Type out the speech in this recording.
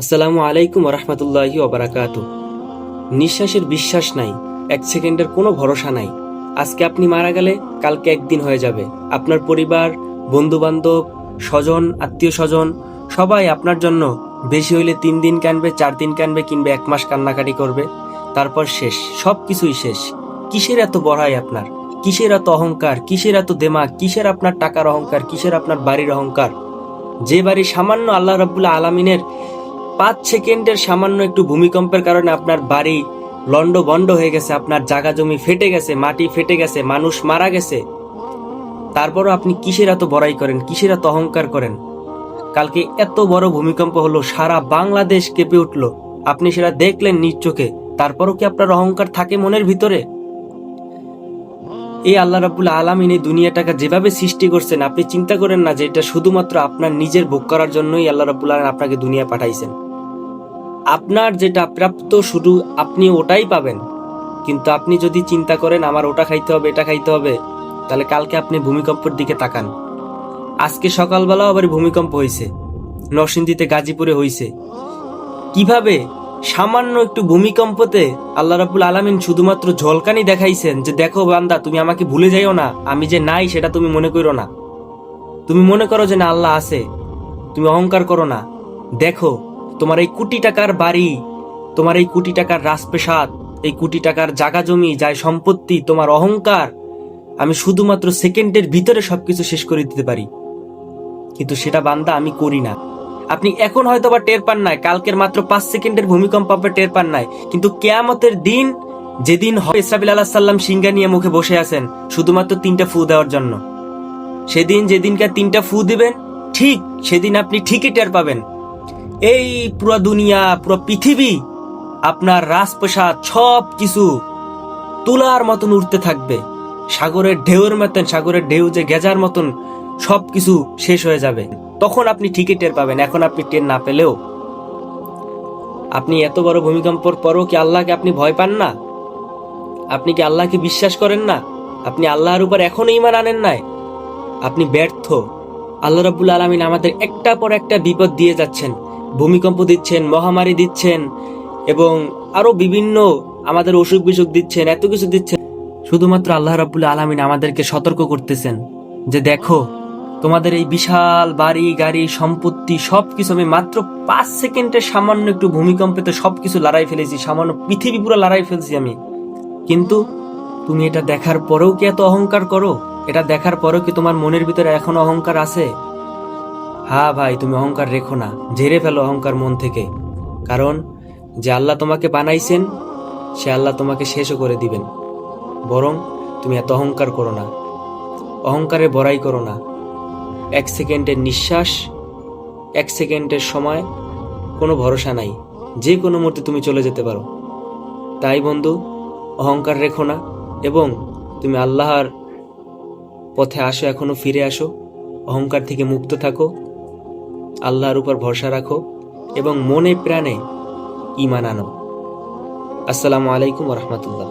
আসসালামু আলাইকুম রহমতুল্লাহি ওবারাকাতু। নিঃশ্বাসের বিশ্বাস নাই, এক সেকেন্ডের কোনো ভরসা নাই। আজকে আপনি মারা গেলে কালকে একদিন হয়ে যাবে। আপনার পরিবার, বন্ধু বান্ধব, স্বজন, আত্মীয় স্বজন সবাই আপনার জন্য বেশি হইলে 3 দিন কানবে, 4 দিন কানবে, কিংবা 1 মাস কান্নাকাটি করবে। তারপর শেষ, সব কিছুই শেষ। কিসের এত বড়াই আপনার? কিসের এত অহংকার? কিসের এত দেমাগ? কিসের আপনার টাকার অহংকার? কিসের আপনার বাড়ির অহংকার? যে বাড়ি সামান্য আল্লাহ রাব্বুল আলামিনের 5 সেকেন্ডের সামান্য একটু ভূমিকম্পের কারণে আপনার বাড়ি লন্ডভন্ড হয়ে গেছে, আপনার জায়গা জমি ফেটে গেছে, মাটি ফেটে গেছে, মানুষ মারা গেছে, তারপরও আপনি কিসের এত বড়াই করেন? কিসের এত অহংকার করেন? কালকে এত বড় ভূমিকম্প হলো, সারা বাংলাদেশ কেঁপে উঠলো, আপনি সেটা দেখলেন নিজ চোখে, তারপরও কি আপনার অহংকার থাকে মনের ভিতরে? এই আল্লাহ রাব্বুল আলামিন এই দুনিয়াটাকে যেভাবে সৃষ্টি করছেন, আপনি চিন্তা করেন না যে এটা শুধুমাত্র আপনার নিজের ভোগ করার জন্যই আল্লাহ রাব্বুল আলামিন আপনাকে দুনিয়া পাঠাইছেন? আপনার যেটা প্রাপ্ত শুধু আপনি ওটাই পাবেন। কিন্তু আপনি যদি চিন্তা করেন আমার ওটা খাইতে হবে, এটা খাইতে হবে, তাহলে কালকে আপনি ভূমিকম্পের দিকে তাকান। আজকে সকালবেলাও আবার ভূমিকম্প হয়েছে, নরসিংদীতে, গাজীপুরে হয়েছে। কিভাবে সামান্য একটু ভূমিকম্পতে আল্লাহ রাব্বুল আলামিন শুধুমাত্র ঝলকানি দেখাইছেন যে দেখো বান্দা, তুমি আমাকে ভুলে যাইও না, আমি যে নাই সেটা তুমি মনে করো না। তুমি মনে করো যে না, আল্লাহ আছে, তুমি অহংকার করো না। দেখো, তোমার এই কোটি টাকার বাড়ি, তোমার এই কোটি টাকার রাজপ্রাসাদ, এই কোটি টাকার জায়গা জমি, যায় সম্পত্তি, তোমার অহংকার, আমি শুধুমাত্র সেকেন্ডের ভিতরে সবকিছু শেষ করে দিতে পারি, কিন্তু সেটা বান্দা আমি করি না। আপনি এখন হয়তো বা টের পান নাই, কালকের মাত্র 5 সেকেন্ডের ভূমিকম্প আপনি টের পান নাই, কিন্তু কিয়ামতের দিন যেদিন ইসরাফিল আলাইহিস সালাম সিংহা নিয়ে মুখে বসে আছেন শুধুমাত্র 3টা ফু দেওয়ার জন্য, সেদিন যেদিনকে 3টা ফু দিবেন, ঠিক সেদিন আপনি ঠিকই টের পাবেন এই পুরো দুনিয়া, পুরো পৃথিবী, আপনার রাজপ্রাসাদ সব কিছু তুলার মতন উঠতে থাকবে, সাগরের ঢেউয়ের মতন, সাগরের ঢেউ যে গেজার মতন সবকিছু শেষ হয়ে যাবে। তখন আপনি ঠিকই টের পাবেন। এখন আপনি টের না পেলেও, আপনি এত বড় ভূমিকম্পর পরও কি আল্লাহকে আপনি ভয় পান না? আপনি কি আল্লাহকে বিশ্বাস করেন না? আপনি আল্লাহর উপর এখনো ঈমান আনেন নাই? আপনি ব্যর্থ। আল্লাহ রাব্বুল আলামিন আমাদের একটার পর একটা বিপদ দিয়ে যাচ্ছেন, ভূমিকম্প দিচ্ছেন, মহামারী দিচ্ছেন, এবং আরো বিভিন্ন আমাদের অসুখ বিসুখ দিচ্ছেন, এত কিছু দিচ্ছেন। শুধুমাত্র আল্লাহ রাব্বুল আলামিন আমাদেরকে সতর্ক করতেছেন যে দেখো, তোমাদের এই বিশাল বাড়ি গাড়ি সম্পত্তি সবকিছু আমি মাত্র 5 সেকেন্ডের সামান্য একটু ভূমিকম্পেতে সবকিছু লড়াই ফেলেছি, সামান্য পৃথিবী পুরো লড়াই ফেলছি আমি। কিন্তু তুমি এটা দেখার পরেও কি এত অহংকার করো? এটা দেখার পরেও কি তোমার মনের ভিতরে এখনো অহংকার আছে? হ্যাঁ ভাই, তুমি অহংকার রেখো না, ঝেড়ে ফেলো অহংকার মন থেকে। কারণ যে আল্লাহ তোমাকে বানাইছেন, সে আল্লাহ তোমাকে শেষও করে দিবেন। বরং তুমি এত অহংকার করো না, অহংকারে বড়াই করো না। 1 সেকেন্ডের নিঃশ্বাস, 1 সেকেন্ডের সময় কোনো ভরসা নাই, যে কোনো মুহূর্তে তুমি চলে যেতে পারো। তাই বন্ধু, অহংকার রেখো না, এবং তুমি আল্লাহর পথে আসো, এখনো ফিরে আসো, অহংকার থেকে মুক্ত থাকো, আল্লাহর উপর ভরসা রাখো, এবং মনে প্রাণে ঈমান আনো। আসসালামু আলাইকুম ওয়া রাহমাতুল্লাহ।